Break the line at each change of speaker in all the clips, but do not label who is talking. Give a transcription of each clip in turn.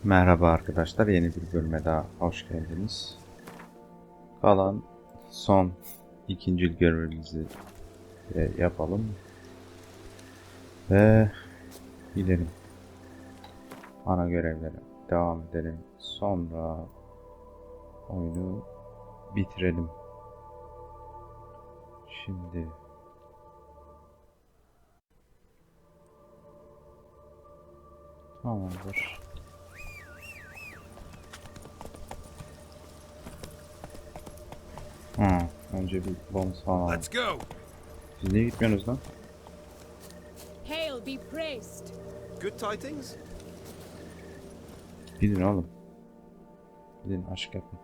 Merhaba arkadaşlar, yeni bir bölüme daha hoş geldiniz. Kalan son ikinci görevimizi yapalım ve gidelim. Ana görevlere devam edelim. Sonra oyunu bitirelim. Şimdi tamamdır. Önce bir bonus falan alalım. Siz niye gitmiyorsunuz lan?
Hail be praised.
Good tidings?
Gidin oğlum. Gidin, aşk yapın.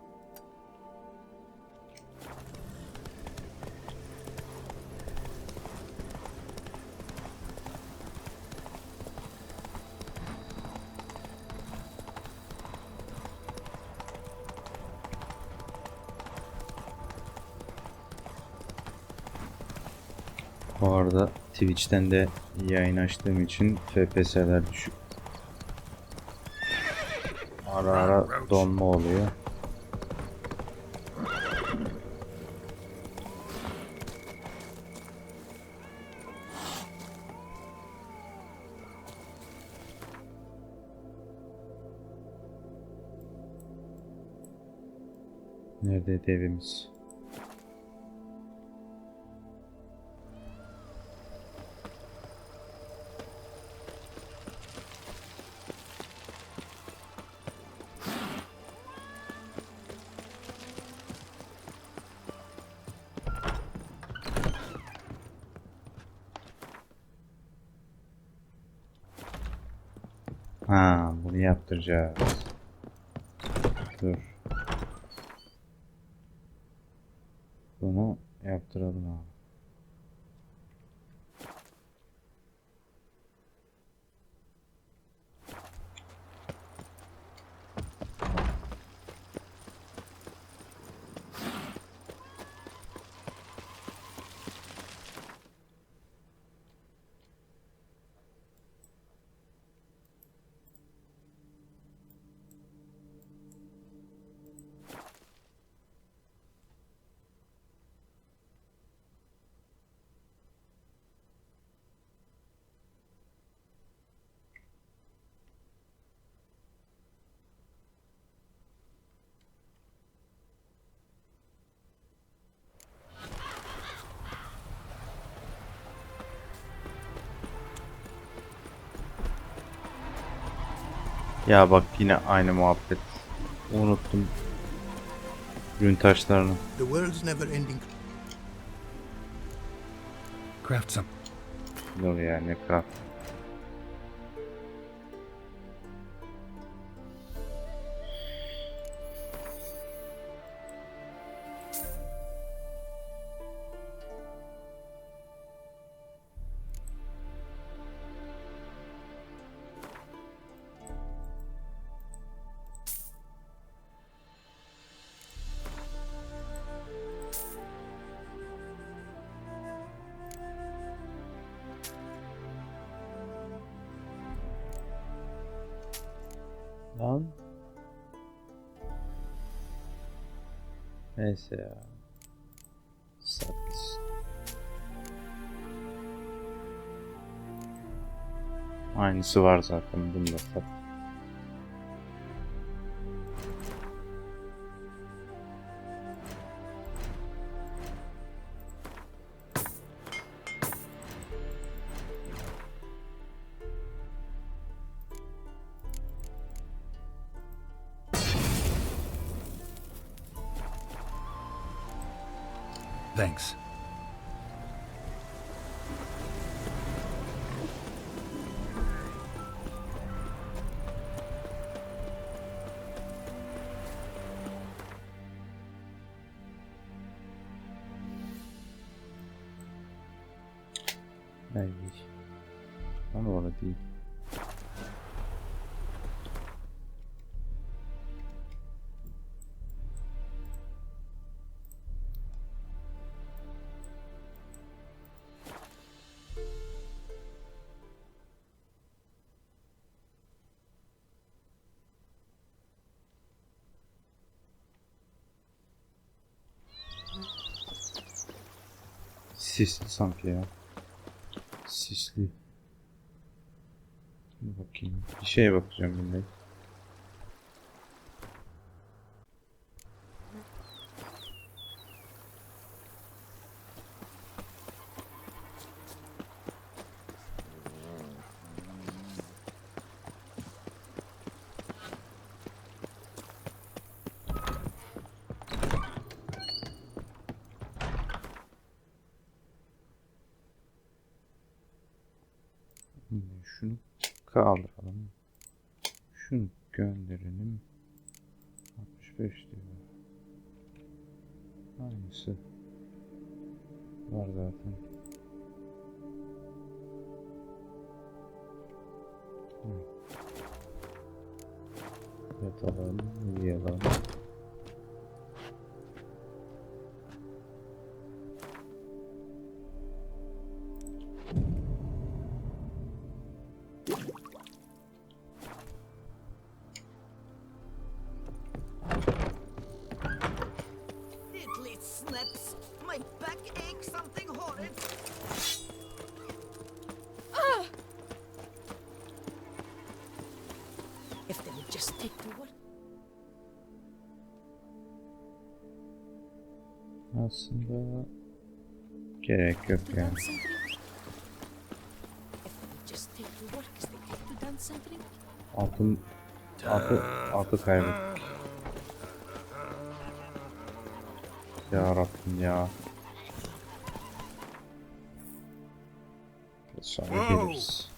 Bu arada Twitch'ten de yayın açtığım için FPS'ler düşük. Ara ara donma oluyor. Nerede evimiz? Bunu yaptıracağız. Dur. Bunu yaptıralım abi. Ya bak, yine aynı muhabbet. Unuttum gün taşlarını.
The world's never ending.
Craft some.
Dur ya, ne craft. Lan. Neyse ya. Sat. Aynısı var zaten, bunu da sat.
Thanks.
Ay. Ama orada değil. sisli sanki ya. Sisli. Bir bakayım. Bir şeye bakacağım şimdi. Şunu kaldıralım. Şunu gönderelim. 65 diyor. Aynısı var zaten. Yatalım, uyuyalım.
Diddly snips! My back aches something horrid! If they would just take the work.
Aslında gerek yok
To
yani.
dance something? If they would just take the work as they take to dance something?
Altı kaybettik. Ya Rabbim ya. Sonra geliriz.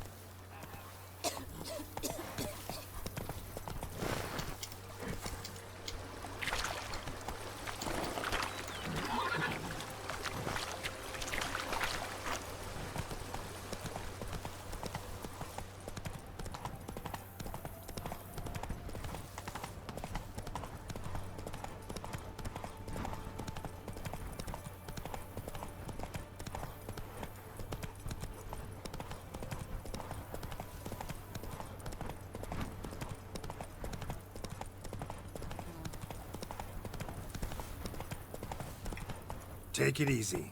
Take it easy.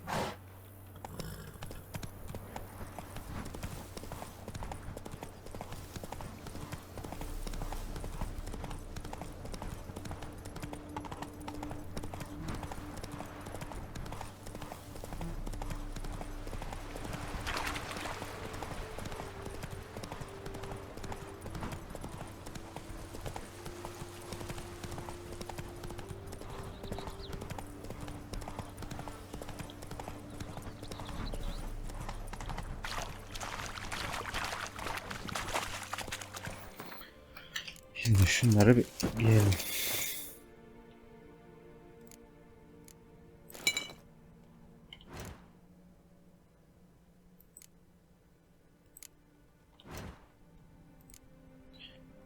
Şimdi şunları bir yiyelim.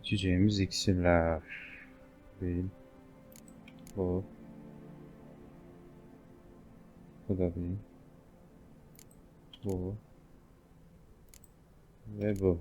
İçeceğimiz iksirler. Değil. Bu. Bu da değil. Bu. Ve bu.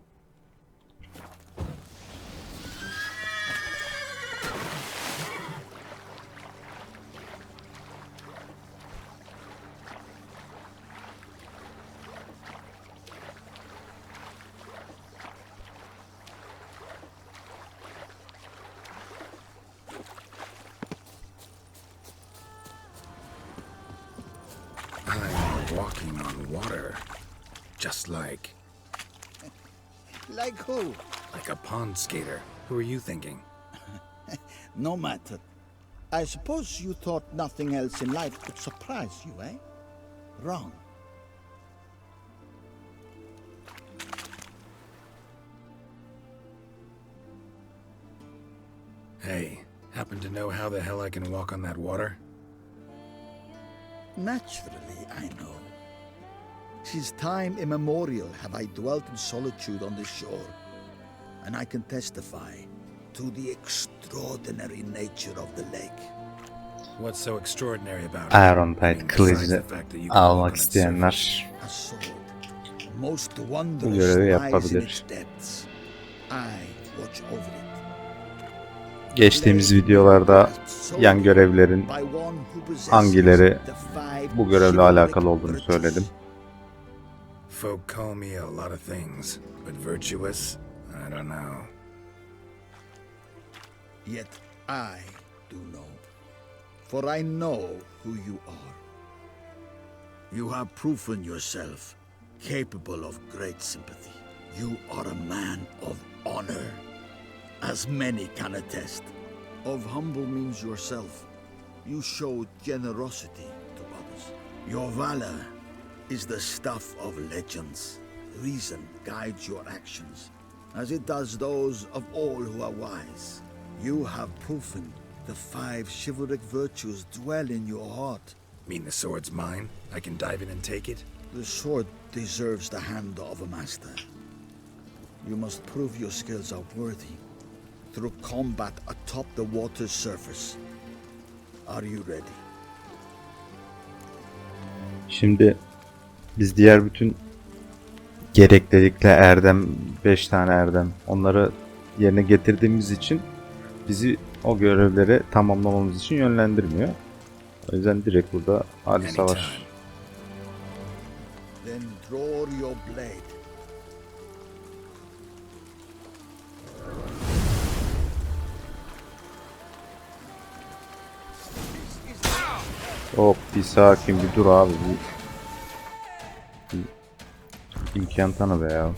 I'm walking on water. Just like
Like who?
a pond skater. Who are you thinking?
No matter. I suppose you thought nothing else in life could surprise you, eh? Wrong.
Hey, happen to know how the hell I can walk on that water?
Naturally, I know. Since time immemorial have I dwelt in solitude on this shore, and I can testify to the extraordinary nature of the lake.
What's so extraordinary about it?
Irontide kılıcı
Besides the fact that you can walk on
almak
its
isteyenler
A sword, most wondrous
görevi
lies in
yapabilir.
its depths. I watch over it.
Geçtiğimiz videolarda yan görevlerin hangileri bu görevle alakalı olduğunu söyledim.
Folk call me a lot of things, but virtuous, I don't know.
Yet I do know, for I know who you are. You have proven yourself capable of great sympathy. You are a man of honor, as many can attest. Of humble means yourself. You show generosity to others. Your valor is the stuff of legends. Reason guides your actions, as it does those of all who are wise. You have proven the 5 chivalric virtues dwell in your heart.
Mean the sword's mine? I can dive in and take it?
The sword deserves the hand of a master. You must prove your skills are worthy through combat atop the water's surface. Are you ready?
Şimdi biz diğer bütün gereklilikle erdem, 5 tane erdem, onları yerine getirdiğimiz için bizi o görevleri tamamlamamız için yönlendirmiyor. O yüzden direkt burada hadi savaş.
Then draw your blade.
Hop bir sakin bir dur abi. Bir imkan tanı be ya.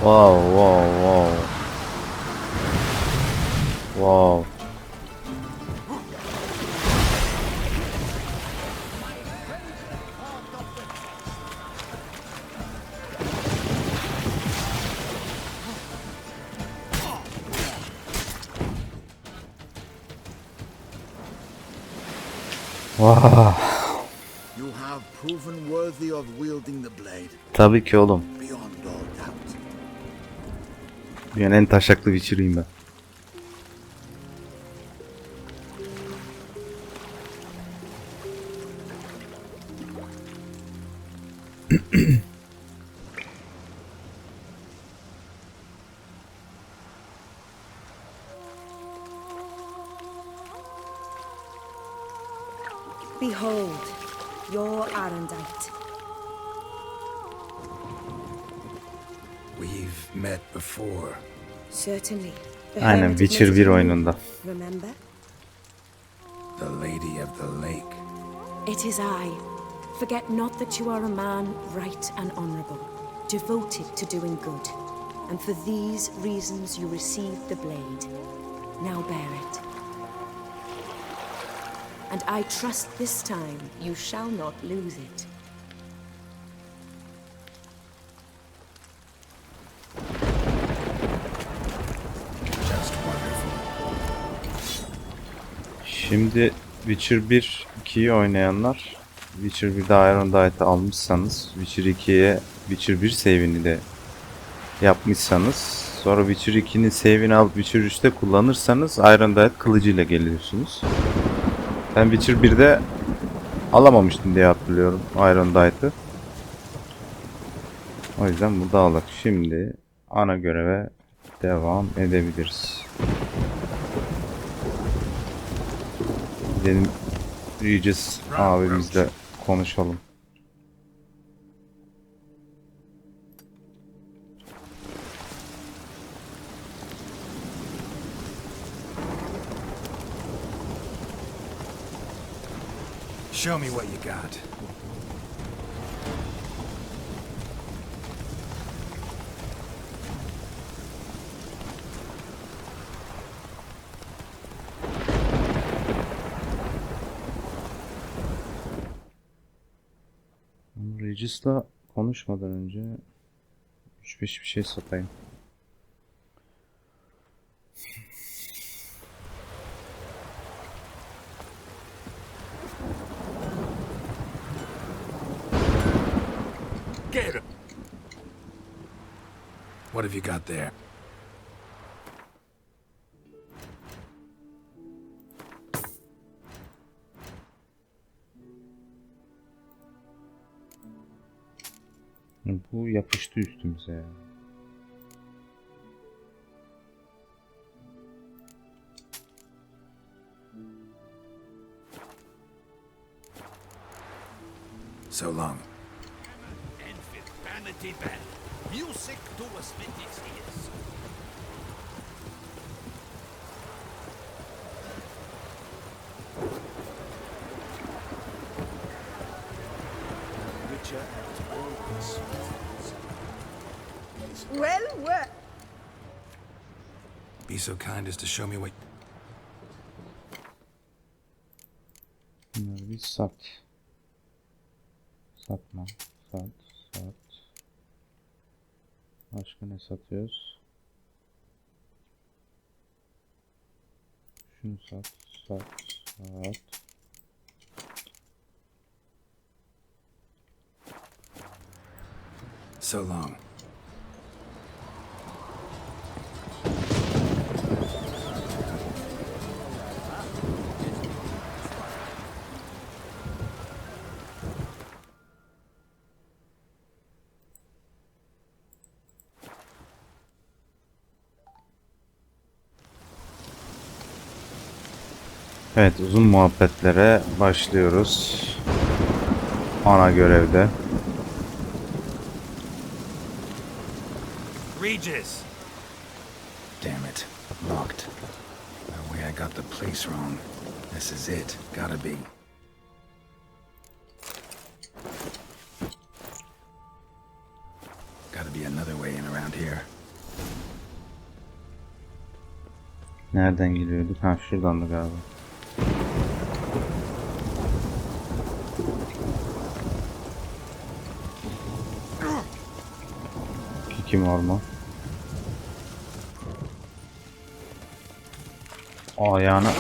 Wow. Wow. Wow.
You have proven worthy of wielding the blade.
Tabii ki oğlum.
Beyond all doubt.
Dünyanın en taşaklı Witcher'ıyım ben.
Behold, your Arendite.
We've met before.
Certainly. The
Aynen
hermit
Witcher
admitted
1
you.
oyununda.
Remember?
The Lady of the Lake.
It is I. Forget not that you are a man right and honorable, devoted to doing good. And for these reasons you received the blade. Now bear it. And I trust this time you shall not lose it.
Just wonderful.
Şimdi Witcher 1, 2'yi oynayanlar, Witcher 1'de Irondight'ı almışsanız, Witcher 2'ye Witcher 1 save'ini de yapmışsanız, sonra Witcher 2'nin save'ini alıp Witcher 3'te kullanırsanız Irondight kılıcıyla geliyorsunuz. Ben Witcher 1'de alamamıştım diye hatırlıyorum Irondight'ı. O yüzden burada aldık. Şimdi ana göreve devam edebiliriz. Gidelim Regis abimizle konuşalım.
Show me what you got.
Bridges'la konuşmadan önce 3-5 bir şey satayım.
Get him! What have you got there?
Bu yapıştı üstümüze ya.
So long.
Music duas bitirildes.
Well, well.
Be so kind as to show me what...
Bunları bir sat. Satma. Sat. Başka ne satıyoruz? Şunu sat.
So long.
Evet, uzun muhabbetlere başlıyoruz. Ana görevde.
Regis!
Damn it. Locked. No way I got the place wrong. This is it. Gotta be. Gotta be another way in around here.
Nereden giriyorduk? Ha, şuradandı galiba. Kim orman? Ayağına.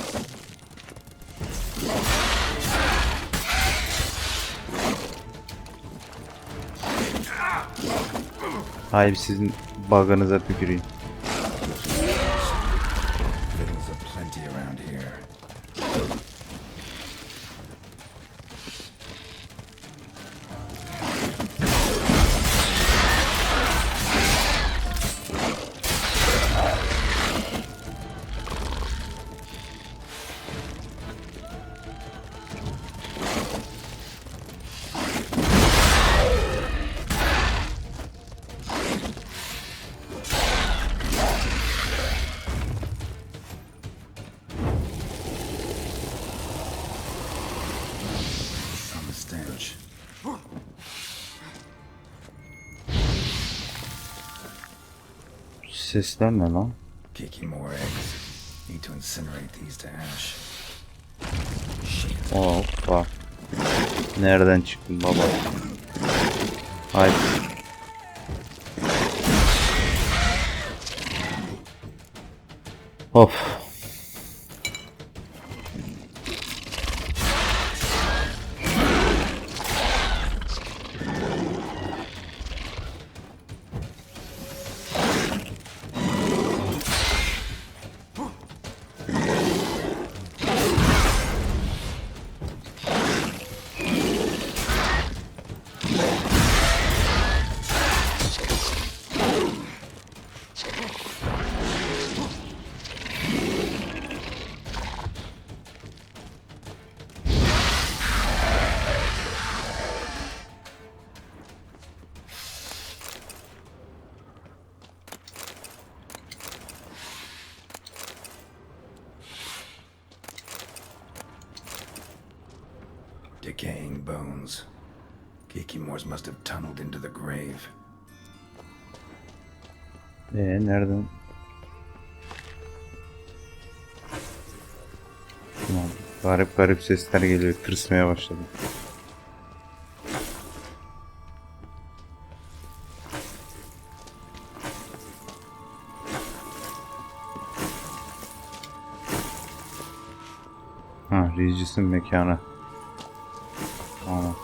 Hayır, sizin bug'ınıza tüküreyim.
Fiddles aplenty around here. Stench.
Sesler ne lan?
Kicking more eggs. Need to incinerate these to ash.
Hoppa. Nereden çıktın baba? Haydi. Of.
Decaying bones. Kikimores must have tunneled into the grave.
Nereden? Tamam. Garip garip sesler geliyor. Tırsmaya başladım. Regis'in mekanı. Tamam.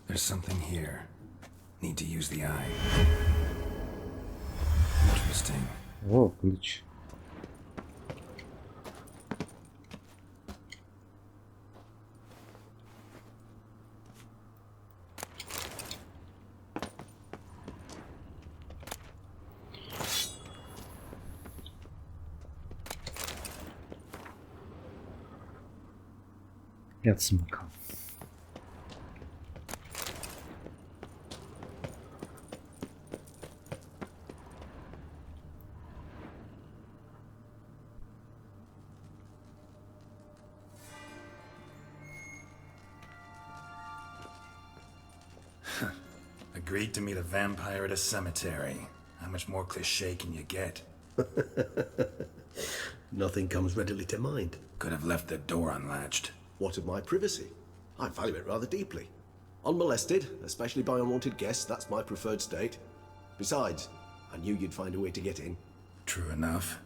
There's something here. Need to use the eye. Interesting.
Oo, kılıç. Yatsın bakalım.
Agreed to meet a vampire at a cemetery. How much more cliché can you get?
Nothing comes readily to mind.
Could have left the door unlatched.
What of my privacy? I value it rather deeply. Unmolested, especially by unwanted guests, that's my preferred state. Besides, I knew you'd find a way to get in.
True enough.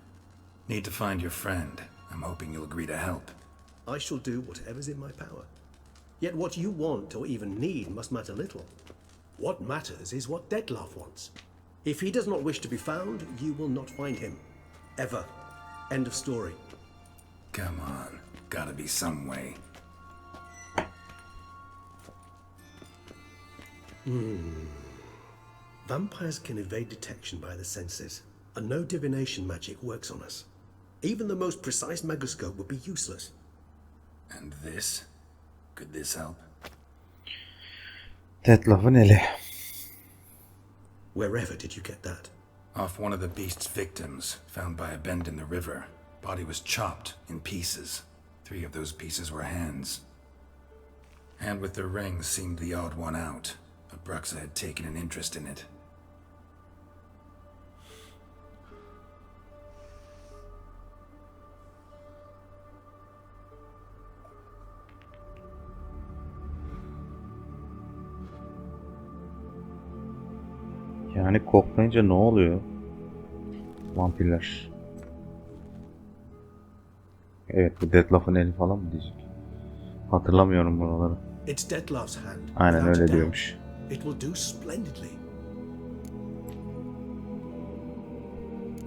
Need to find your friend. I'm hoping you'll agree to help.
I shall do whatever's in my power. Yet what you want or even need must matter little. What matters is what Detlef wants. If he does not wish to be found, you will not find him. Ever. End of story.
Come on. Gotta be some way.
Vampires can evade detection by the senses, and no divination magic works on us. Even the most precise megoscope would be useless.
And this? Could this help?
Detlef'in eli.
Wherever did you get that?
Off one of the beast's victims, found by a bend in the river. Body was chopped in pieces. 3 of those pieces were hands. Hand with the ring seemed the odd one out. Abruxa had taken an interest in it.
Yani koklayınca ne oluyor? Vampirler. Evet, bu Detlef'in eli falan mı diyecek? Hatırlamıyorum buraları.
It's Detlef's hand.
Aynen
without a
öyle
doubt.
diyormuş.
It will do splendidly.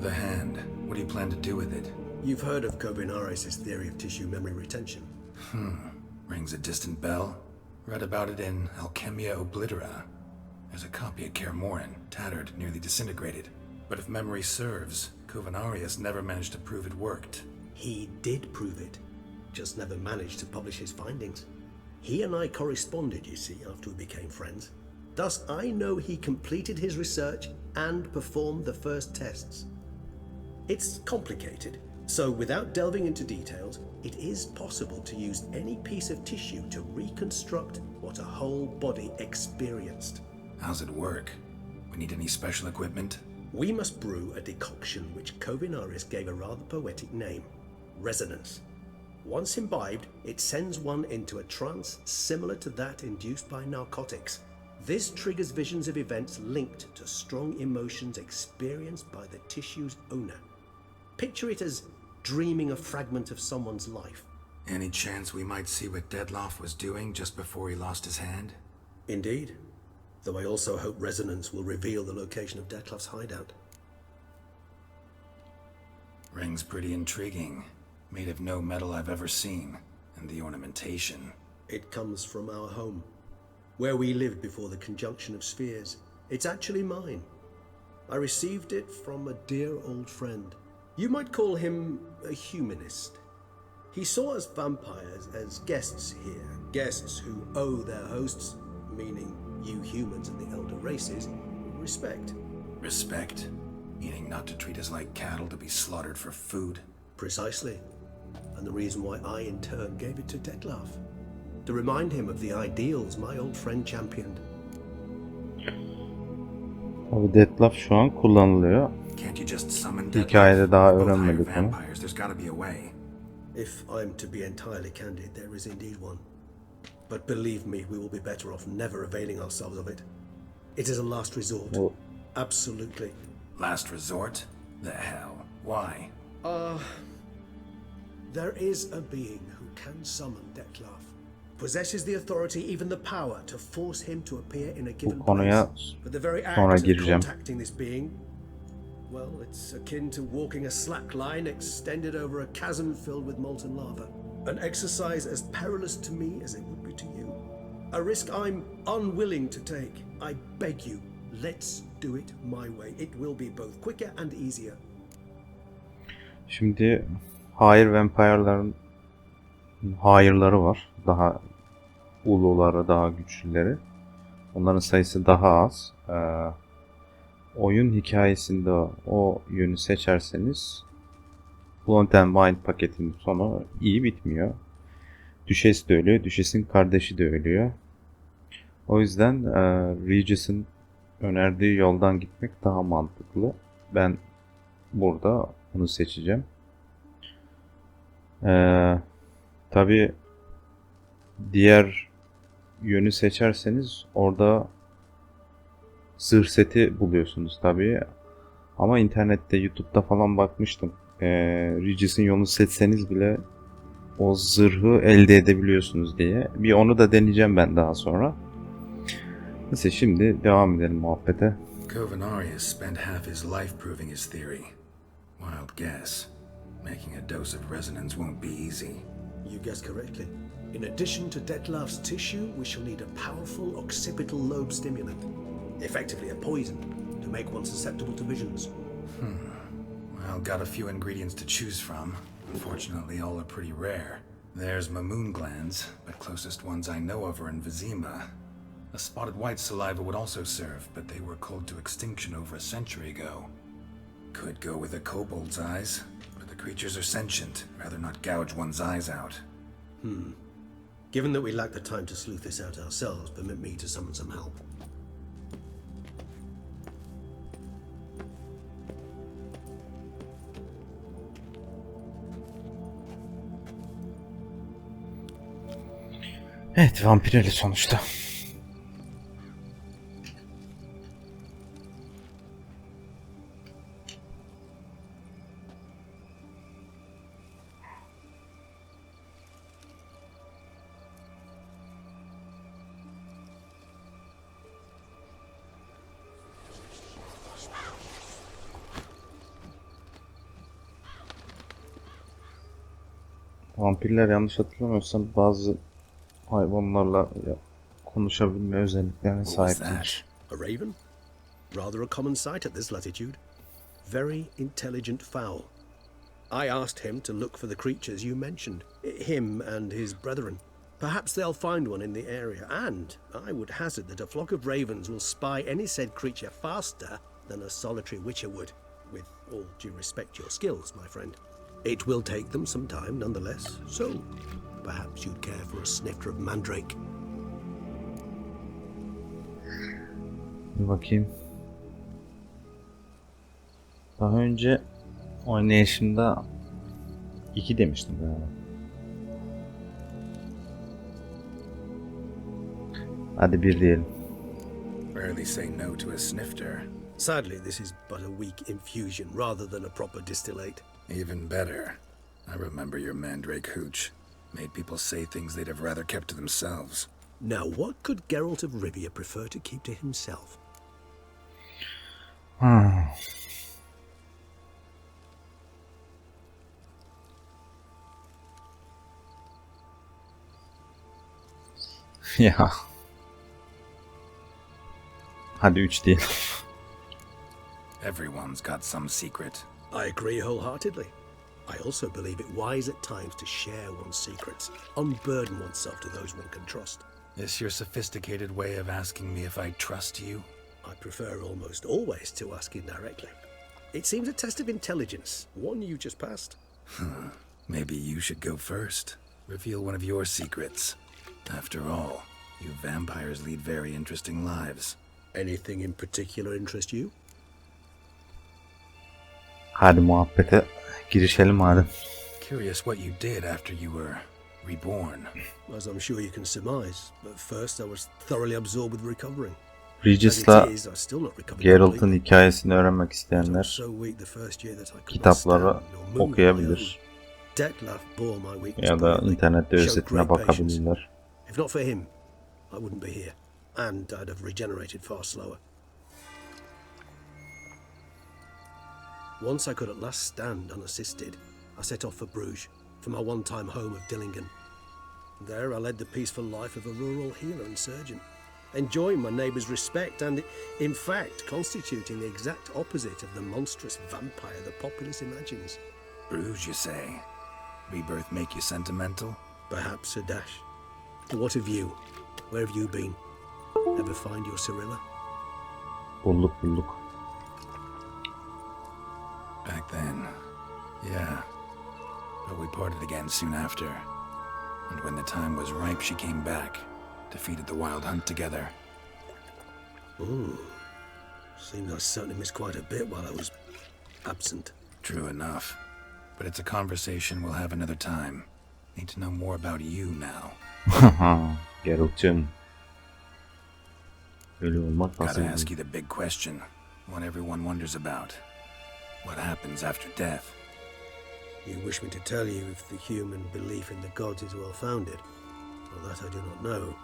The hand. What do you plan to do with it?
You've heard of Kovinaris' theory of tissue memory retention.
Rings a distant bell. Read about it in Alchemia Oblitera. There's a copy at Kermorin, tattered, nearly disintegrated. But if memory serves, Kovinaris never managed to prove it worked.
He did prove it, just never managed to publish his findings. He and I corresponded, you see, after we became friends. Thus, I know he completed his research and performed the first tests. It's complicated, so without delving into details, it is possible to use any piece of tissue to reconstruct what a whole body experienced.
How's it work? We need any special equipment?
We must brew a decoction which Kovinaris gave a rather poetic name, resonance. Once imbibed, it sends one into a trance similar to that induced by narcotics. This triggers visions of events linked to strong emotions experienced by the tissue's owner. Picture it as dreaming a fragment of someone's life.
Any chance we might see what Detlef was doing just before he lost his hand?
Indeed. Though I also hope resonance will reveal the location of Detlef's hideout.
Ring's pretty intriguing. Made of no metal I've ever seen. And the ornamentation.
It comes from our home, where we lived before the conjunction of spheres. It's actually mine. I received it from a dear old friend. You might call him a humanist. He saw us vampires as guests here, guests who owe their hosts, meaning you humans and the elder races, respect.
Respect? Meaning not to treat us like cattle to be slaughtered for food?
Precisely. And the reason why I in turn gave it to Detlef. To remind him of the ideals my old friend championed.
Abi Detlef şu an kullanılıyor.
Can't you just summon
Hikayede daha
Both hire
öğrenmedik onu.
vampires. There's gotta be a way.
If I'm to be entirely candid, there is indeed one. But believe me, we will be better off never availing ourselves of it. It is a last resort.
Bu
Absolutely.
Last resort? The hell? Why?
There is a being who can summon Detlef. Possesses the authority, even the power, to force him to appear in a given
konuya
place. But the very
sonra
act of
gireceğim.
contacting this being, well, it's akin to walking a slack line extended over a chasm filled with molten lava. An exercise as perilous to me as it would be to you. A risk I'm unwilling to take. I beg you, let's do it my way. It will be both quicker and easier.
Şimdi hayır vampire'ların hayırları var. Daha uluları, daha güçlüleri. Onların sayısı daha az. Oyun hikayesinde o yönü seçerseniz Blood and Wine paketinin sonu iyi bitmiyor. Düşes de ölüyor. Düşes'in kardeşi de ölüyor. O yüzden Regis'in önerdiği yoldan gitmek daha mantıklı. Ben burada onu seçeceğim. Tabii diğer yönü seçerseniz orada zırh seti buluyorsunuz tabii. Ama internette, YouTube'da falan bakmıştım. Regis'in yolunu seçseniz bile o zırhı elde edebiliyorsunuz diye. Bir onu da deneyeceğim ben daha sonra. Neyse şimdi devam edelim muhabbete.
Covenarius spent half his life proving his theory. Wild guess. Making a dose of resonance won't be easy.
You guessed correctly. In addition to Detlef's tissue, we shall need a powerful occipital lobe stimulant. Effectively a poison, to make one susceptible to visions.
Well, got a few ingredients to choose from. Unfortunately, all are pretty rare. There's mamoon glands, but closest ones I know of are in Vizima. A spotted white saliva would also serve, but they were cold to extinction over a century ago. Could go with a kobold's eyes, but the creatures are sentient. Rather not gouge one's eyes out.
Given that we lack the time to sleuth this out ourselves, permit me to summon some help.
Evet, vampireli sonuçta. Vampirler yanlış hatırlamıyorsam bazı hayvanlarla konuşabilme özelliklerine sahiptir.
A raven? Rather a common sight at this latitude. Very intelligent fowl. I asked him to look for the creatures you mentioned. Him and his brethren. Perhaps they'll find one in the area, and I would hazard that a flock of ravens will spy any said creature faster than a solitary witcher would. With all due respect to your skills, my friend. It will take them some time nonetheless, so perhaps you'd care for a snifter of mandrake.
Bir bakayım. Daha önce oynayışımda 2 demiştim galiba. Hadi 1 diyelim.
Rarely say no to a snifter.
Sadly, this is but a weak infusion rather than a proper distillate.
Even better. I remember your mandrake hooch. Made people say things they'd have rather kept to themselves.
Now, what could Geralt of Rivia prefer to keep to himself?
Ya. Hadi 3 diyelim.
Everyone's got some secret.
I agree wholeheartedly. I also believe it wise at times to share one's secrets, unburden oneself to those one can trust.
This your sophisticated way of asking me if I trust you?
I prefer almost always to ask indirectly. It seems a test of intelligence, one you just passed.
Maybe you should go first. Reveal one of your secrets. After all, you vampires lead very interesting lives.
Anything in particular interest you?
Hadi muhabbete girişelim madem.
Curious what you did after you were reborn.
As I'm sure you can surmise, but first I was thoroughly absorbed with recovering.
Regis'la Geralt'ın hikayesini öğrenmek isteyenler kitapları okuyabilir ya da internette özetine bakabilirler.
If not for him, I wouldn't be here, and I'd have regenerated far slower. Once I could at last stand unassisted, I set off for Bruges, from my one-time home of Dillingen. There I led the peaceful life of a rural healer and surgeon, enjoying my neighbours' respect and, in fact, constituting the exact opposite of the monstrous vampire the populace imagines.
Bruges, you say? Rebirth make you sentimental?
Perhaps a dash. What of you? Where have you been? Ever find your Cyrilla?
Bulduk.
Back then, yeah. But we parted again soon after. And when the time was ripe, she came back. Defeated the wild hunt together.
Seems I certainly missed quite a bit while I was absent.
True enough. But it's a conversation we'll have another time. Need to know more about you now.
Geralt'cığım. Öyle olmak
Gotta
nasıl?
ask you the big question. One everyone wonders about. What happens after death?
You wish me to tell you if the human belief in the gods is well founded? Well, that I do not know.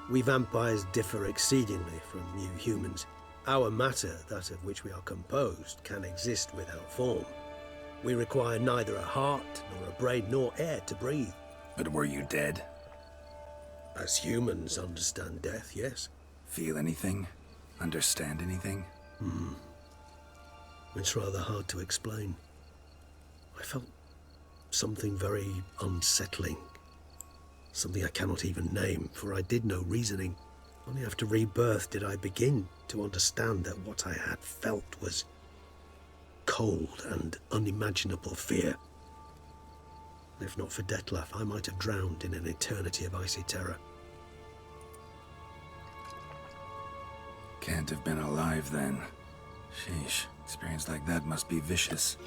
We vampires differ exceedingly from you humans. Our matter, that of which we are composed, can exist without form. We require neither a heart, nor a brain, nor air to breathe.
But were you dead?
As humans understand death, yes.
Feel anything? Understand anything?
It's rather hard to explain. I felt something very unsettling. Something I cannot even name, for I did no reasoning. Only after rebirth did I begin to understand that what I had felt was cold and unimaginable fear. If not for Detlef, I might have drowned in an eternity of icy terror.
Can't have been alive then. Sheesh, experience like that must be vicious.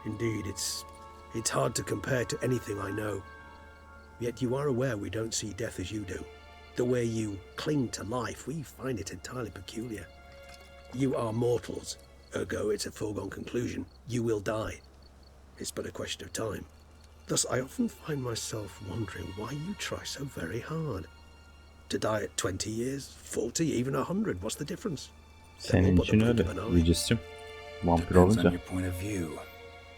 Indeed, it's hard to compare to anything I know. Yet you are aware we don't see death as you do. The way you cling to life, we find it entirely peculiar. You are mortals, ergo it's a foregone conclusion. You will die. It's but a question of time. Thus, I often find myself wondering why you try so very hard. To die at 20 years, 40, even 100, what's the difference?
Senin için öyle. Regis'cim. Vampir
Depends on
olunca.
your point of view.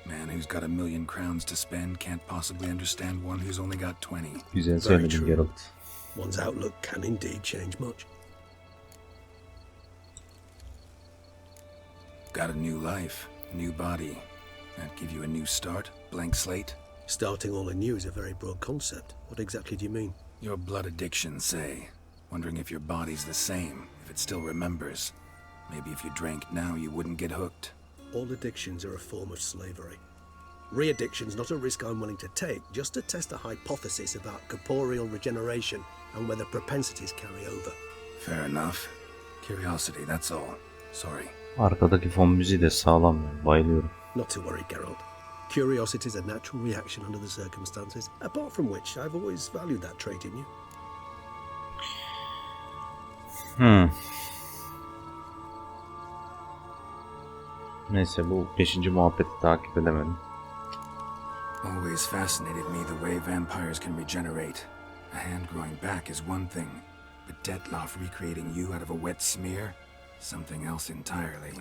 Man who's got $1 million crowns to spend can't possibly understand one who's only got 20.
Güzel
Very
söyledin
true.
Geralt.
One's outlook can indeed change much.
Got a new life, new body. That give you a new start, blank slate?
Starting all anew is a very broad concept. What exactly do you mean?
Your blood addiction, say. Wondering if your body's the same, if it still remembers. Maybe if you drank now, you wouldn't get hooked.
All addictions are a form of slavery. Re-addiction's not a risk I'm willing to take, just to test a hypothesis about corporeal regeneration and whether propensities carry over.
Fair enough. Curiosity, that's all. Sorry.
Arkadaki fon müziği de sağlam yani. Bayılıyorum.
Not to worry, Geralt. Curiosity is a natural reaction under the circumstances, apart from which I've always valued that trait in you.
Neyse bu 5. muhabbeti takip edemedim.
Always fascinated me the way vampires can regenerate. A hand growing back is one thing, but Detlef recreating you out of a wet smear? Something else entirely.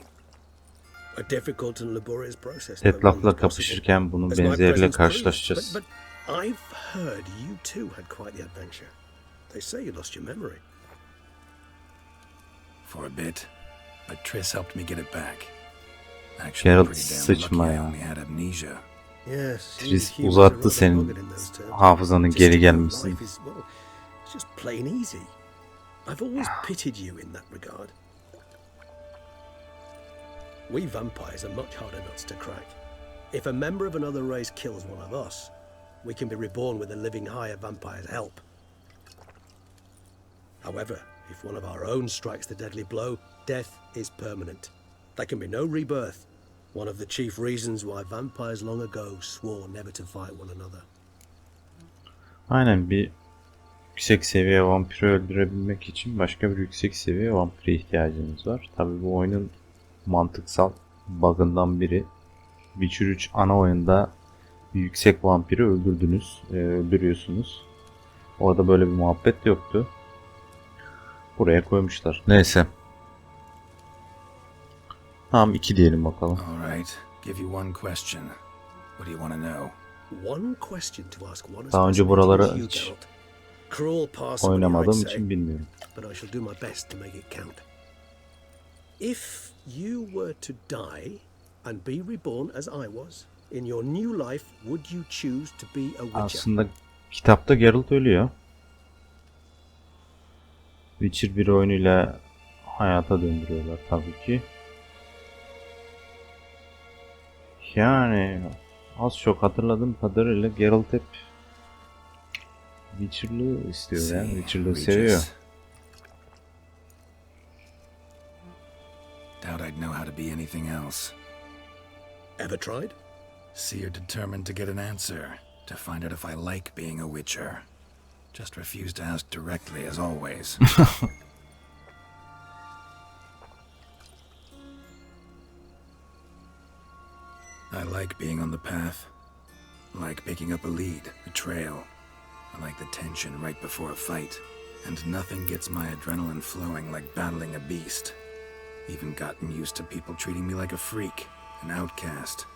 A difficult and laborious process.
Detlef'la kapışırken bunun benzeriyle karşılaşacağız.
But I've heard you too had quite the adventure. They say you lost your memory.
For a bit, but Triss helped me get it back. Actually,
Geralt
pretty damn
sıçma
lucky I
ya.
only had amnesia.
Yes,
Triss
humans
uzattı
are rather
senin
rugged in those terms.
hafızanın
Just
geri
to
gelmesini.
life is, well, it's just plain easy. I've always pitied you in that regard. We vampires are much harder nuts to crack. If a member of another race kills one of us, we can be reborn with a living higher vampire's help. However, if one of our own strikes the deadly blow, death is permanent. There can be no rebirth, One of the chief reasons why vampires long ago swore never to fight one another.
Aynen, bir yüksek seviye vampiri öldürebilmek için başka bir yüksek seviye vampire ihtiyacımız var. Tabii bu oyunun mantıksal bug'ından biri. Witcher 3 ana oyunda bir yüksek vampiri öldürüyorsunuz. Orada böyle bir muhabbet yoktu. Buraya koymuşlar. Neyse. Tamam, 2 diyelim bakalım.
All right. Give you one question. What do you want to know?
One question to ask one as
Daha önce buraları hiç
cruel possibly,
oynamadığım
I'd say,
için bilmiyorum.
but I shall do my best to make it count. If you were to die and be reborn as I was, in your new life, would you choose to be a witcher?
Aslında kitapta Geralt ölüyor. Witcher 1 oyunuyla hayata döndürüyorlar tabii ki. Yani az çok hatırladığım kadarıyla Geralt hep Witcher'lığı istiyor yani. Witcher'lığı seviyor.
Doubt I'd know how to be anything else.
Ever tried?
Seer determined to get an answer, to find out if I like being a witcher. Just refused to ask directly as always. I like being on the path. I like picking up a lead, a trail. I like the tension right before a fight. And nothing gets my adrenaline flowing like battling a beast. Even gotten used to people treating me like a freak, an outcast.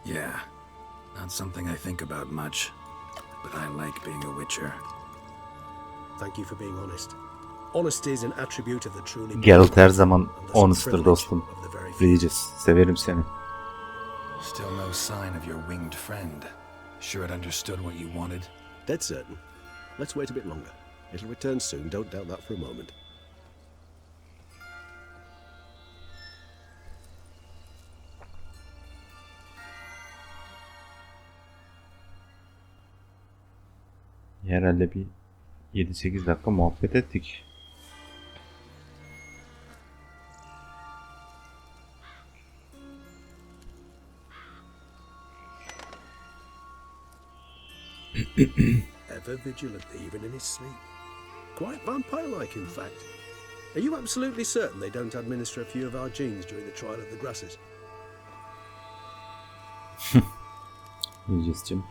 Yeah, not something I think about much, but I like being a witcher.
Thank you for being honest. Honesty is an attribute of the truly
Geralt her zaman
and thus a
honest'tır
privilege
dostum.
of the very few.
Regis, severim seni.
Still no sign of your winged friend. Sure it understood what you wanted?
Dead certain. Let's wait a bit longer. It'll return soon, don't doubt that for a moment.
Herhalde bir 7-8 dakika muhabbet ettik.
Ever vigilant, even in his sleep. Quite vampire-like, in fact. Are you absolutely certain they don't administer a few of our genes during the trial of the grasses?
Regis'cim.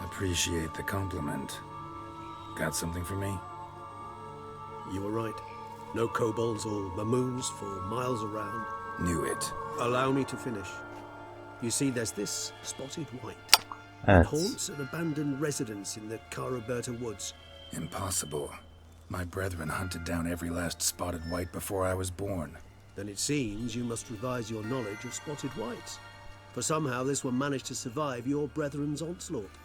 Appreciate the compliment. Got something for me?
You were right. No kobolds or mamoons for miles around.
Knew it.
Allow me to finish. You see, there's this spotted white. It
Evet.
haunts an abandoned residence in the Caraberta woods.
Impossible. My brethren hunted down every last spotted white before I was born.
Then it seems you must revise your knowledge of spotted whites. For somehow this one managed to survive your brethren's onslaught.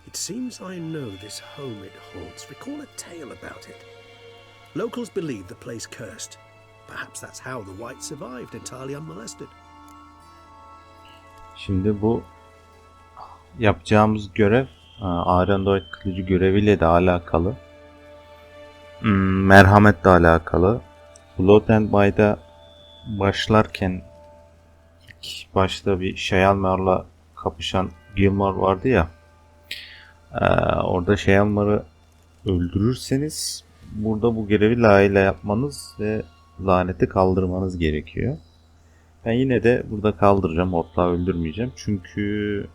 It seems I know this home it haunts. Recall a tale about it. Locals believe the place cursed. Perhaps that's how the whites survived entirely unmolested.
Şimdi bu yapacağımız görev Arendoid kılıcı göreviyle de alakalı. Merhametle alakalı. Blood and By'da başlarken ilk başta bir Şayalmar'la kapışan Gilmore vardı ya. Orada Şayalmar'ı öldürürseniz burada bu görevi layığıyla yapmanız ve laneti kaldırmanız gerekiyor. Ben yine de burada kaldıracağım. Hortlak'ı öldürmeyeceğim. Çünkü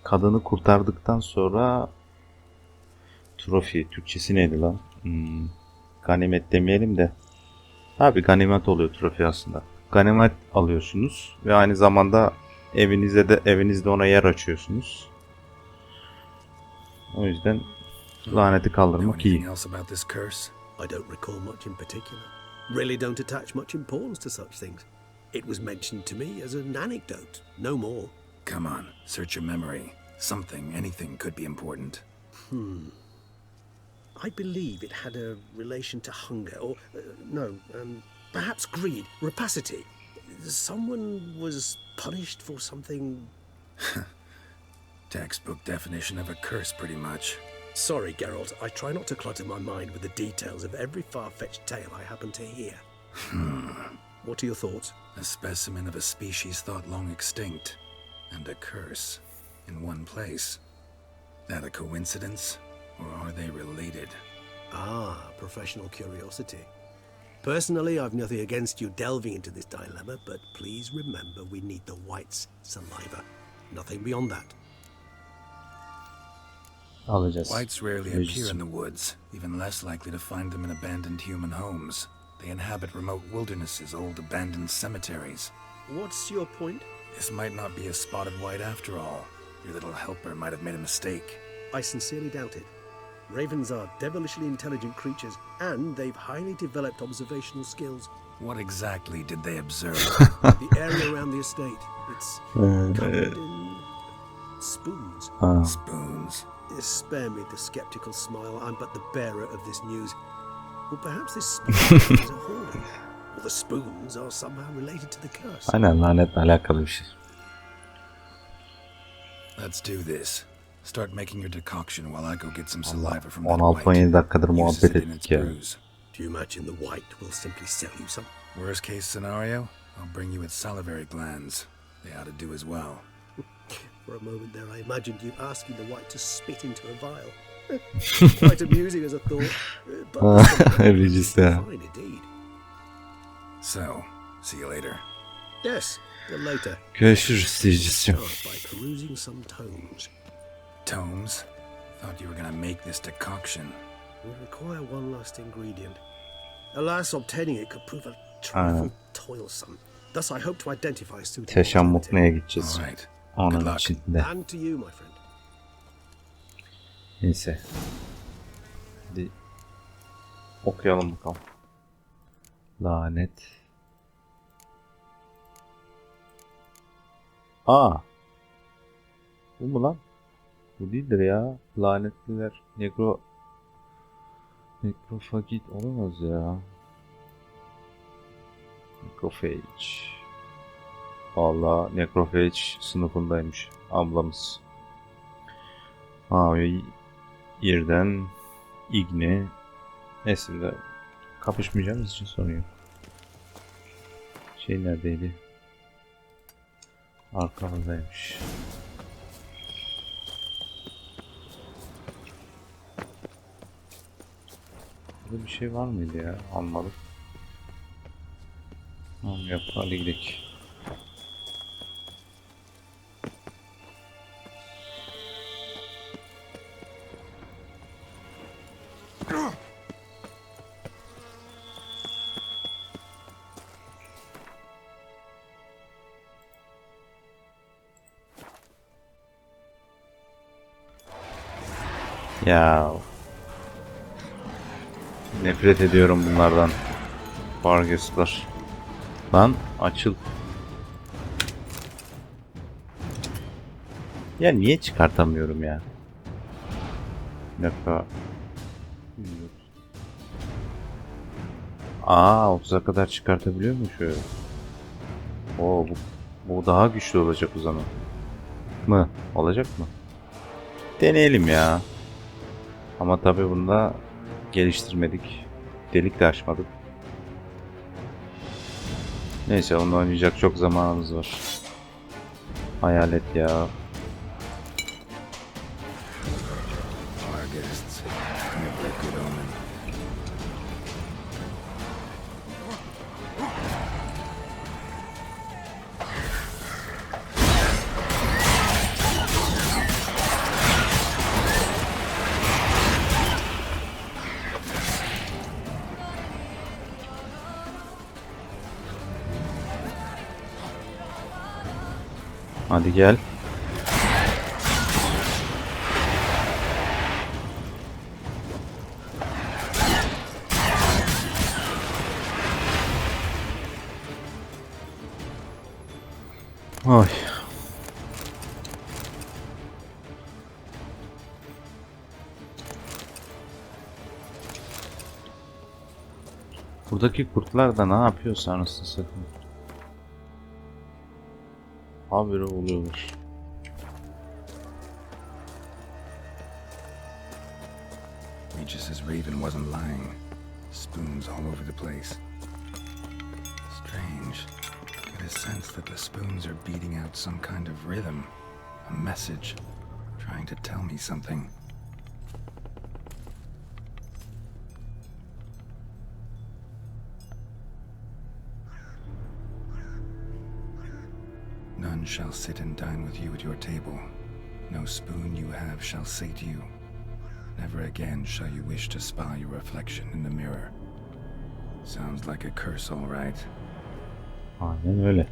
kadını kurtardıktan sonra trofi, Türkçesi neydi lan? Ganimet demeyelim de. Abi ganimet oluyor trofi aslında. Ganimet alıyorsunuz ve aynı zamanda evinizde ona yer açıyorsunuz. O yüzden laneti
Know
kaldırmak
anything
iyi.
else about this curse?
I don't recall much in particular. Really don't attach much importance to such things. It was mentioned to me as an anecdote, no more.
Come on, search your memory. Something, anything could be important.
I believe it had a relation to hunger, or perhaps greed, rapacity. Someone was punished for something.
Textbook definition of a curse, pretty much.
Sorry, Geralt. I try not to clutter my mind with the details of every far-fetched tale I happen to hear. What are your thoughts?
A specimen of a species thought long extinct, and a curse in one place. That a coincidence, or are they related?
Ah, professional curiosity. Personally, I've nothing against you delving into this dilemma, but please remember we need the white's saliva. Nothing beyond that.
Alacağız.
Whites rarely appear in the woods, even less likely to find them in abandoned human homes. They inhabit remote wildernesses, old abandoned cemeteries.
What's your point?
This might not be a spotted white after all. Your little helper might have made a mistake.
I sincerely doubt it. Ravens are devilishly intelligent creatures, and they've highly developed observational skills.
What exactly did they observe?
The area around the estate, it's covered in spoons.
Spoons.
Spare me the skeptical smile. I'm but the bearer of this news. Well, perhaps this spoon is a hoarding, or the spoons are somehow related to the curse.
Aynen, lanetle alakalı bir şey.
Let's do this. Start making your decoction while I go get some saliva from that
16-17
white.
dakikadır
Use
muhabbet
it in
ettik
its
ya.
brews.
Do you imagine the white will simply sell you some?
Worst case scenario, I'll bring you its salivary glands. They ought to do as well.
For a moment there, I imagined you asking the white to spit into a vial. Quite amusing as a thought, but fine indeed.
So, see you later.
Yes, till later.
Görüşürüz diyeceğim.
Start by perusing some tomes.
Tomes? Thought you were gonna make this decoction.
We require one last ingredient. Alas, obtaining it could prove a trifle toilsome. Thus, I hope to identify suitable
Teşemmuklu'ya
alternative.
gideceğiz.
All right.
Onun
Good luck.
içinde.
And to you, my friend.
Neyse. Hadi okuyalım bakalım. Lanet. Aa. Bu mu lan? Bu değildir ya. Lanetliler. Nekrofagit olamaz ya. Necrophage. Vallahi Necrophage sınıfındaymış ablamız. Mavi yerden igne. Neyse de kapışmayacağımız için sorun yok. Şey neredeydi? Arkamızdaymış. Burada bir şey var mıydı ya? Almadık. Tamam yok, hadi gidelim. Ya nefret ediyorum bunlardan. Vargaslar. Lan açıl. Ya niye çıkartamıyorum ya? Bir dakika. 30'a kadar çıkartabiliyor mu şöyle? Oo, bu daha güçlü olacak o zaman. Mı? Olacak mı? Deneyelim ya. Ama tabii bunda geliştirmedik. Delik de açmadık. Neyse, onu oynayacak çok zamanımız var. Hayalet ya. Hadi gel. Ay. Buradaki kurtlar da ne yapıyorsa anasını satayım. Haberi oluyorlar.
Regis's raven wasn't lying. Spoons all over the place. Strange. Get a sense that the spoons are beating out some kind of rhythm. A message. Trying to tell me something. None shall sit and dine with you at your table. No spoon you have shall say to you, never again shall you wish to spy your reflection in the mirror. Sounds like a curse, all right.
Aynen öyle.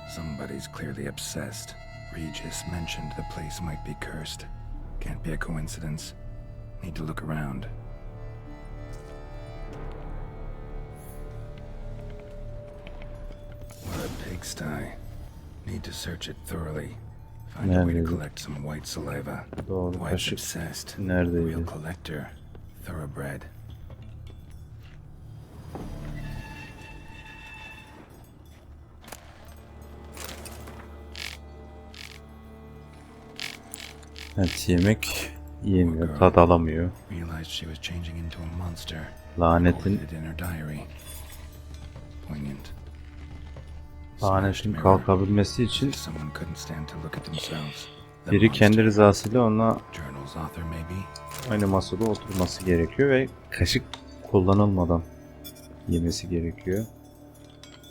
Somebody's clearly obsessed. Regis mentioned the place might be cursed. Can't be a coincidence. Need to look around. What a pigsty. Need to search it thoroughly. Find a way to
Neredeydi?
collect some white saliva.
Doğru,
White's
kaşık
obsessed.
neredeydi?
Real collector. Thoroughbred.
Evet, yemek yemiyor, tat alamıyor.
Realized she was changing into a monster.
Lanetin
Recorded it in her diary. Poignant.
lanetin kalkabilmesi için
Someone couldn't stand to look at themselves. The
biri kendi
monster.
rızasıyla onunla
Journal's author maybe.
aynı masada oturması gerekiyor ve kaşık kullanılmadan yemesi gerekiyor.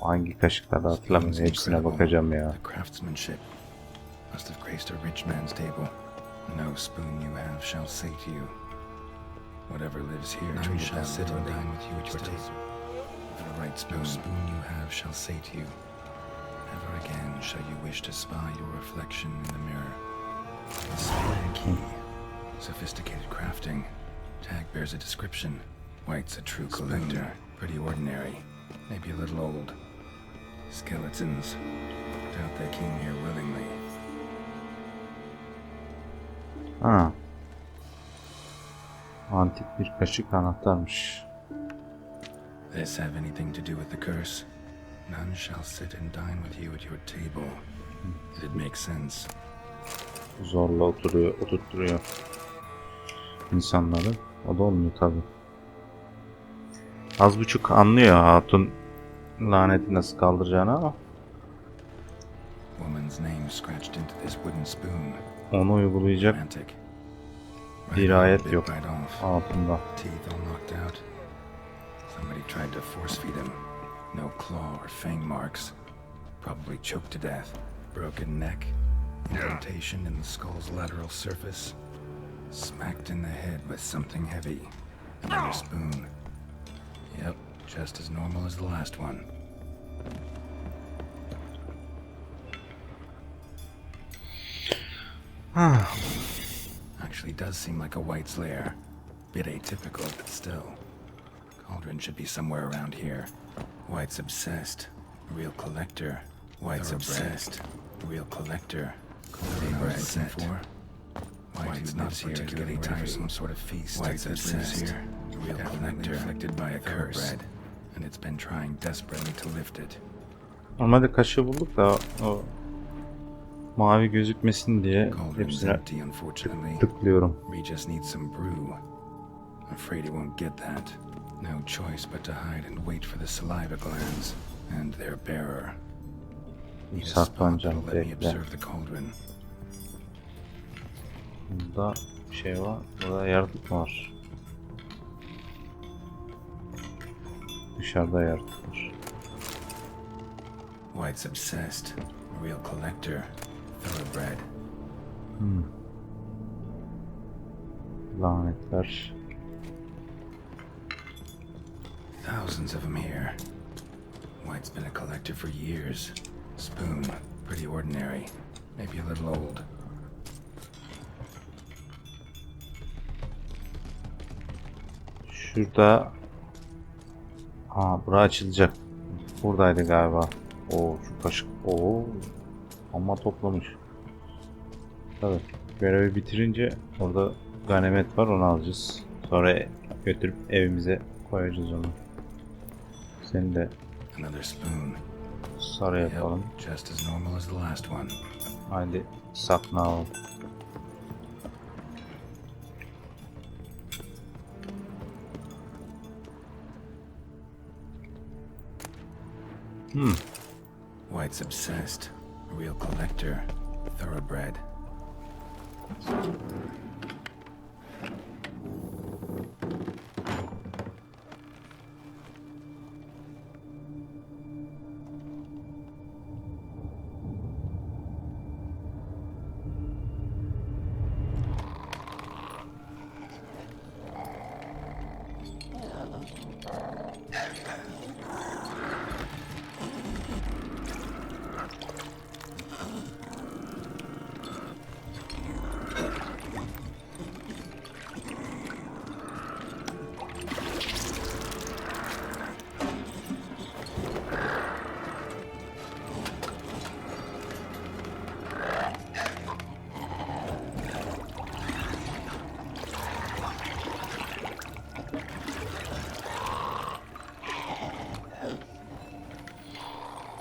Hangi kaşıklarda hatırlamıyorum, hepsine bakacağım ya.
The craftsmanship must have graced a rich man's table. No spoon you have shall say to you, whatever lives here none shall sit and dine with you at your table. For the right spoon, no spoon you have shall say to you, never again shall you wish to spy your reflection in the mirror. The spine key, sophisticated crafting. Tag bears a description. White's a true collector, pretty ordinary, maybe a little old. Skeletons. Doubt they came here willingly.
Ha. Antik bir kaşık anahtarmış.
This have anything to do with the curse? None shall sit and dine with you at your table. It makes sense.
Zorla oturtturuyor insanları. O da olmuyor tabi. Az buçuk anlıyor hatun laneti nasıl kaldıracağını ama
Woman's name scratched into this wooden spoon.
onu uygulayacak
Romantic.
bir ayet yok
Right off.
altında.
Teeth all knocked out. Somebody tried to force feed him. No claw or fang marks. Probably choked to death. Broken neck. Indentation in the skull's lateral surface. Smacked in the head with something heavy. Another spoon. Yep, just as normal as the last one. Actually does seem like a White's lair. Bit atypical, but still. Cauldron should be somewhere around here. White's obsessed. Real collector. White's obsessed. Real collector. Cauldron obsessed. For. White's not here to get ready for some sort of feast. White's obsessed. Here. Real collector. Afflicted by a curse. And it's been trying desperately to lift it.
Normalde kaşığı bulduk da o mavi gözükmesin diye
Cauldron's
hepsine
empty, unfortunately.
tıklıyorum.
Regis needs some brew. Afraid he won't get that. No choice but to hide and wait for the saliva glands and their bearer. Need a spot
Saklanacağım
that'll let me
bekle.
observe the cauldron.
Burada bir şey var. Burada yaratık var. Dışarıda yaratık var.
White's obsessed. Real collector. Thoroughbred.
Lanetler.
Thousands of them here. White's been a collector for years. Spoon. Pretty ordinary. Maybe a little old.
Şurada. Bura açılacak. Buradaydı galiba. Oo, şu kaşık. Oo. Amma toplamış. Tabii. Görevi bitirince orada ganimet var, onu alacağız. Sonra götürüp evimize koyacağız onu. Seni de
Another spoon.
Sarı yapalım.
Yep, just as normal as the last one.
Haydi saklanalım.
White's obsessed. A real collector. Thoroughbred.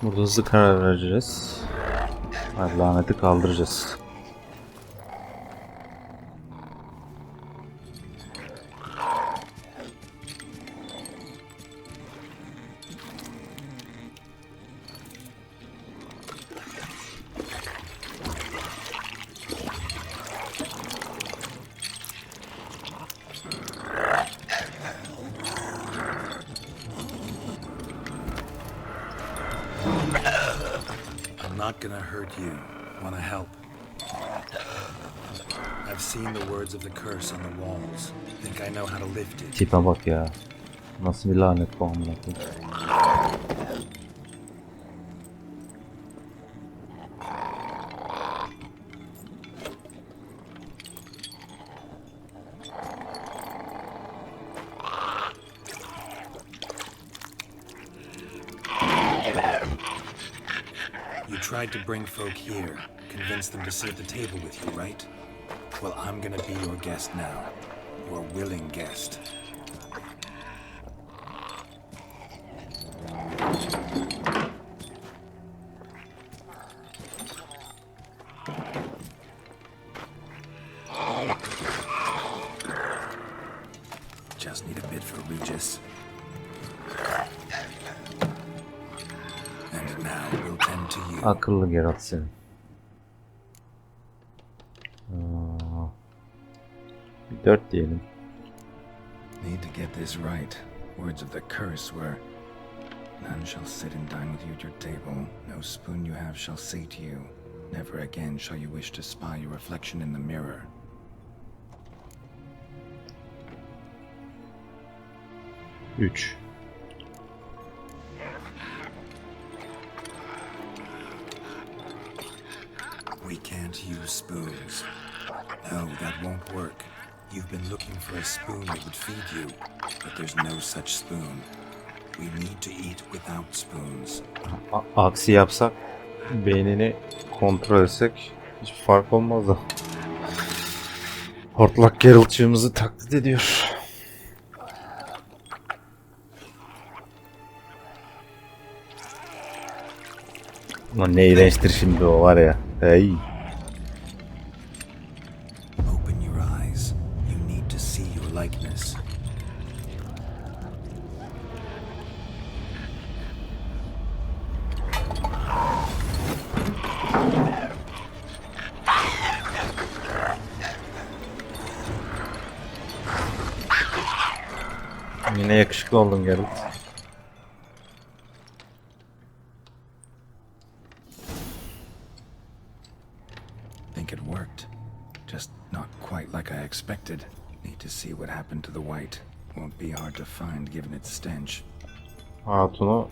Burada hızlı karar vereceğiz. Hayır, laneti kaldıracağız.
I'm not gonna hurt you. Wanna help? I've seen the words of the curse on the walls. Think I know how to lift it.
Tipe bak ya. Nasıl bir lanet bu amına koyayım.
You tried to bring folk here, convince them to sit at the table with you, right? Well, I'm gonna be your guest now. Your willing guest. Just need a bit for Regis. And now we'll tend to you.
Akıllı Geralt seni. Bir 4 diyelim.
Need to get this right. Words of the curse were, none shall sit and dine with you at your table. No spoon you have shall sate you. Never again shall you wish to spy your reflection in the mirror.
Üç.
We can't use spoons. No, that won't work. You've been looking for a spoon that would feed you, but there's no such spoon. We need to eat without spoons.
Aksi yapsak, beynini kontrol etsek hiçbir fark olmaz da. Hortlak Geralt'çığımızı taklit ediyor. Ulan ne iğrençtir şimdi o var ya. Hey.
Open your eyes. You need to see your likeness.
Yine yakışıklı oldun Geralt.
Think it worked. Just not quite like I expected. Need to see what happened to the white. Won't be hard to find given its stench.
Hatun'u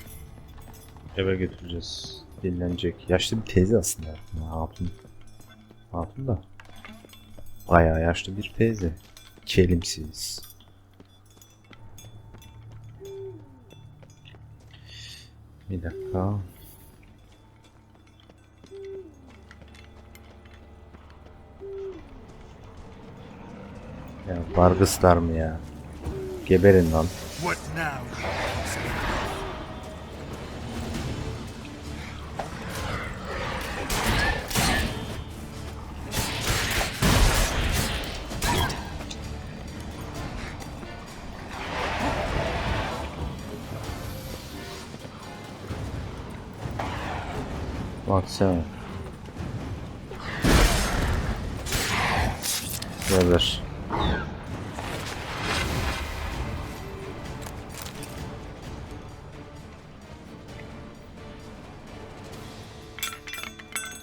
eve götüreceğiz. Dinlenecek. Yaşlı bir teyze aslında. Hatun. Hatun da bayağı yaşlı bir teyze. Çelimsiz. Bir dakika. Ya Vargaslar mı ya? Geberin lan.
What now?
Baksana. Geber.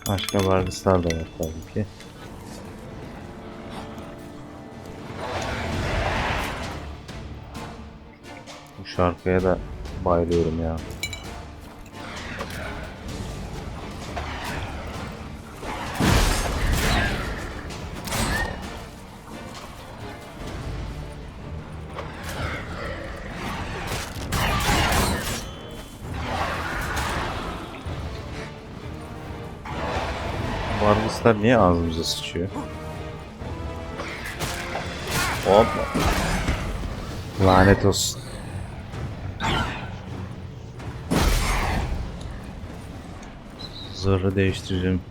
Başka varlıklar da var tabii ki. Bu şarkıya da bayılıyorum ya. Varlıklar niye ağzımıza sıçıyor? Hop. Lanet olsun. Zırhı değiştireceğim.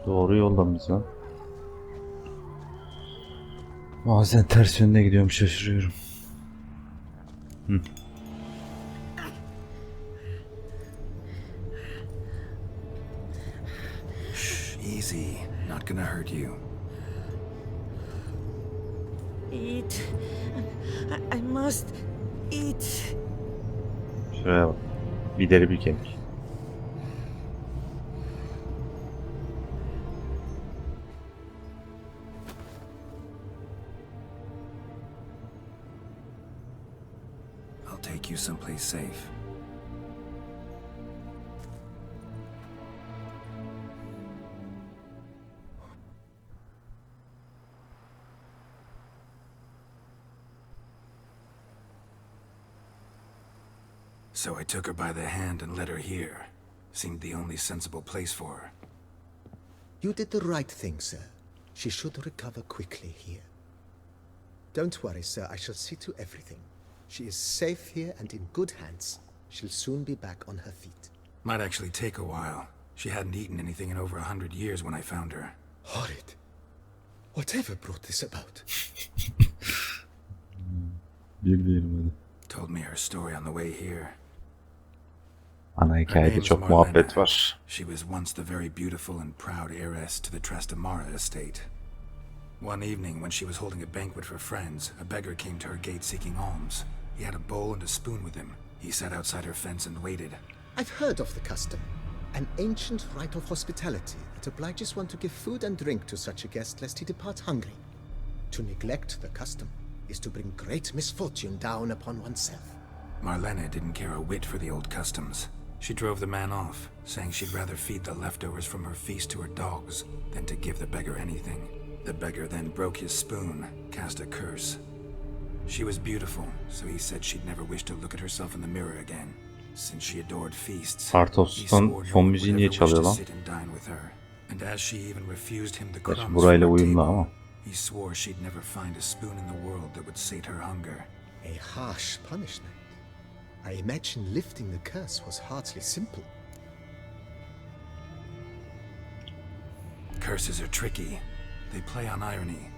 Doğru yolda mıyız lan? Bazen ters yönde gidiyorum, şaşırıyorum.
Shh, easy. Not gonna hurt you.
Eat. I must eat.
Şuraya bak. Bir deri bir kemik.
I'll take you someplace safe. So I took her by the hand and led her here. Seemed the only sensible place for her.
You did the right thing, sir. She should recover quickly here. Don't worry, sir. I shall see to everything. She is safe here and in good hands. She'll soon be back on her feet.
Might actually take a while. She hadn't eaten anything in over 100 years when I found her.
Horrid. Whatever brought this about?
Bilmiyorum hadi.
Told me her story on the way here.
Ana hikayede çok muhabbet var.
She was once the very beautiful and proud heiress to the Trastamara estate. One evening, when she was holding a banquet for friends, a beggar came to her gate seeking alms. He had a bowl and a spoon with him. He sat outside her fence and waited.
I've heard of the custom. An ancient rite of hospitality that obliges one to give food and drink to such a guest lest he depart hungry. To neglect the custom is to bring great misfortune down upon oneself.
Marlena didn't care a whit for the old customs. She drove the man off, saying she'd rather feed the leftovers from her feast to her dogs than to give the beggar anything. The beggar then broke his spoon, cast a curse. She was beautiful, so he said she'd never wish to look at herself in the mirror again. Since she adored feasts, he swore no one would ever wish to sit and dine with her. And as she even refused him the crumbs from her table, he swore she'd never find a spoon in the world that would sate her hunger.
A harsh punishment. I imagine lifting the curse was hardly simple.
Curses are tricky. They play on irony.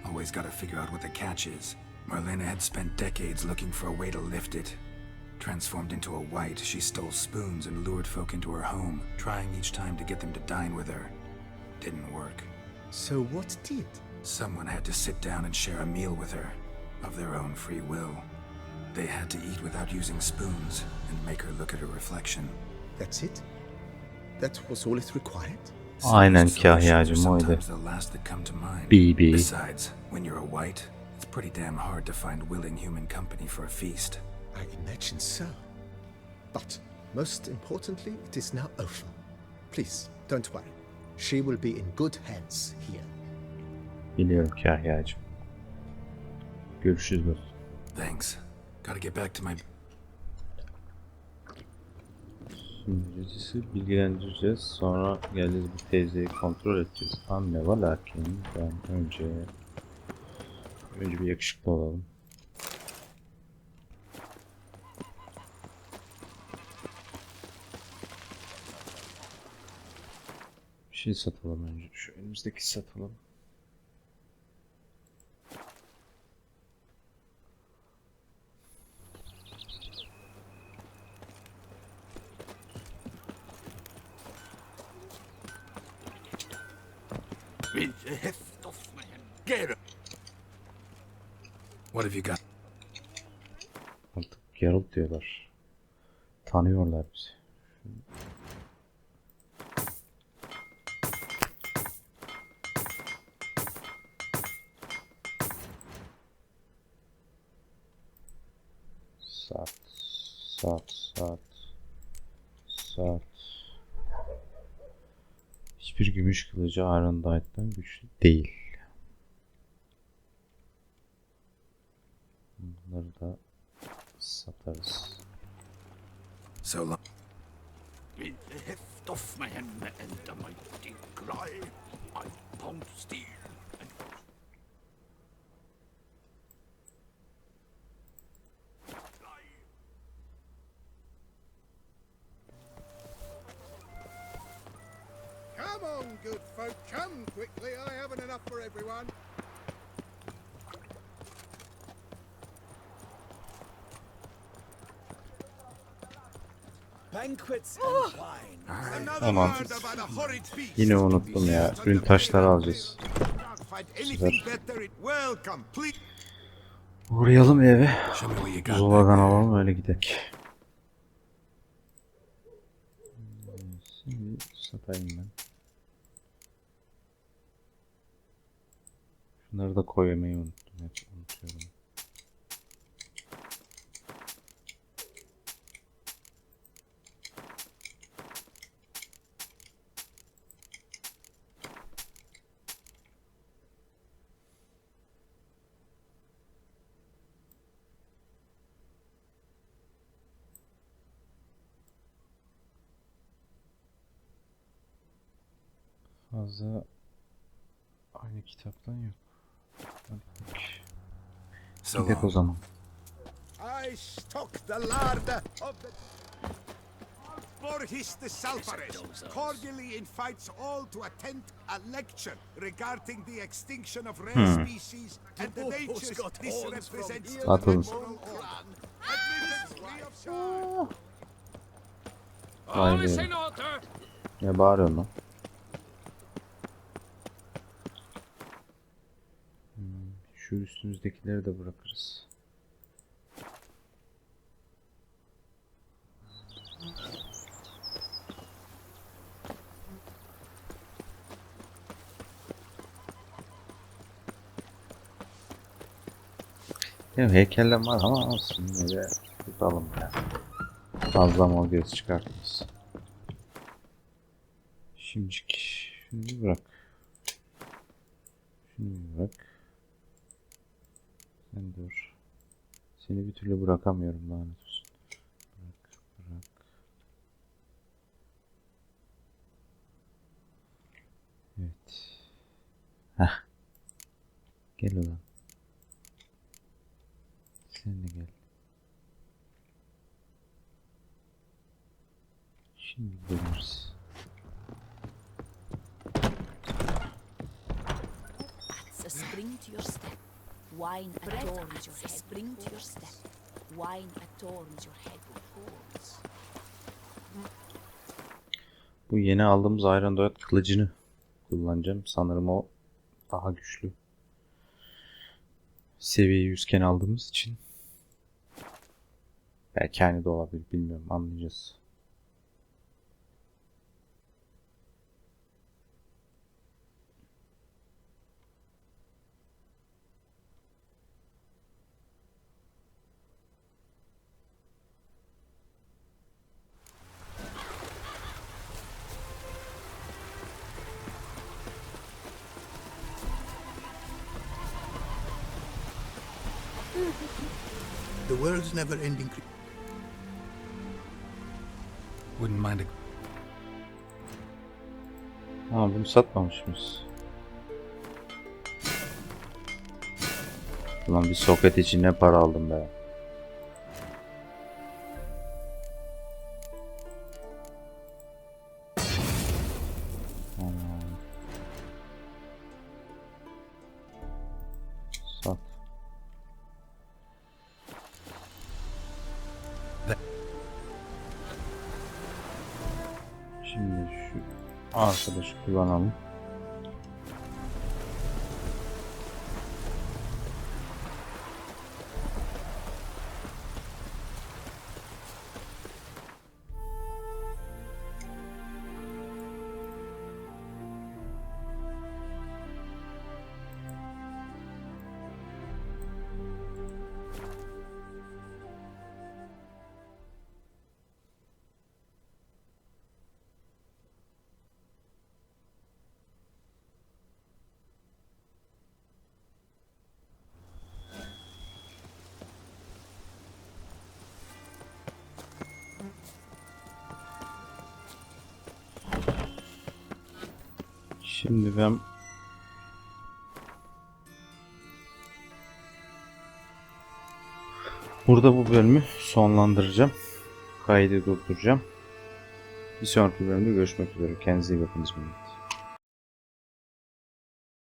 Always gotta figure out what the catch is. Marlena had spent decades looking for a way to lift it. Transformed into a wight, she stole spoons and lured folk into her home, trying each time to get them to dine with her. Didn't work.
So what did?
Someone had to sit down and share a meal with her, of their own free will. They had to eat without using spoons and make her look at her reflection.
That's it? That was all it required?
Aynen kahyacım oydu. BB.
Besides, when you're a wight, it's pretty damn hard to find willing human company for a feast.
I imagine so. But most importantly, it is now over. Please, don't worry. She will be in good hands here.
Biliyorum Kahya'cığım. Görüşürüz dostum.
Thanks. Gotta get back to my...
Sunucusu bilgilendireceğiz. Sonra geleceğiz bir teyzeyi kontrol edeceğiz. Anne ve lakin ben önce bir yakışıklı olalım. Bir şey satalım önce. Şu önümüzdeki satalım.
What have you got?
Artık Geralt diyorlar. Tanıyorlar bizi. Saat. Hiçbir gümüş kılıcı Iron Knight'tan güçlü değil. Bunları da satarız.
So long.
With the heft of my hand and a mighty cry, I pound steel and
Come on, good folk, come quickly. I haven't enough for everyone.
banquets and wine.
Another
Tamam.
word about a horrid feast.
Yine unuttum ya. Ürün taşları alacağız.
Can't find anything better. Welcome, please.
Uğrayalım eve.
Show me what you got.
Zuladan alalım öyle gidelim. Şimdi satayım ben. Şunları da koymayı unuttum. Hep unutuyorum. Fazla aynı kitaptan yok.
So
Gidelim o
long.
zaman.
I stock the larder of the Borgis the Salfares cordially invites all to attend a lecture regarding the extinction of rare species and the natures this represents to the
Atılın.
natural order. Admittance free of charge.
All is
Aynen.
in order.
Ne bağırıyorsun lan? Şu üstümüzdekileri de bırakırız. Ya heykeller var ama olsun yine de tutalım ya. Fazla mal göz çıkartırız. Şimdilik şunu bir bırak. Şunu bir bırak. Sen dur. Seni bir türlü bırakamıyorum lanet olsun. Bırak. Evet. Heh. Gel ulan. Sen de gel. Şimdi görürüz.
A spring to your step, wine adorns your head. Spring to your step, wine adorns your head with gold.
Bu yeni aldığımız Iron Dot kılıcını kullanacağım. Sanırım o daha güçlü. Seviye 100'ken aldığımız için. Belki aynı da olabilir. Bilmiyorum. Anlayacağız.
world's never-ending.
Wouldn't mind a...
Ha, bunu satmamış mıyız? Ulan bir soket için ne para aldım be. Sat. Şimdi şu arkadaşı kullanalım. Şimdi ben burada bu bölümü sonlandıracağım. Kaydı durduracağım. Bir sonraki bölümde görüşmek üzere. Kendinize iyi bakınız.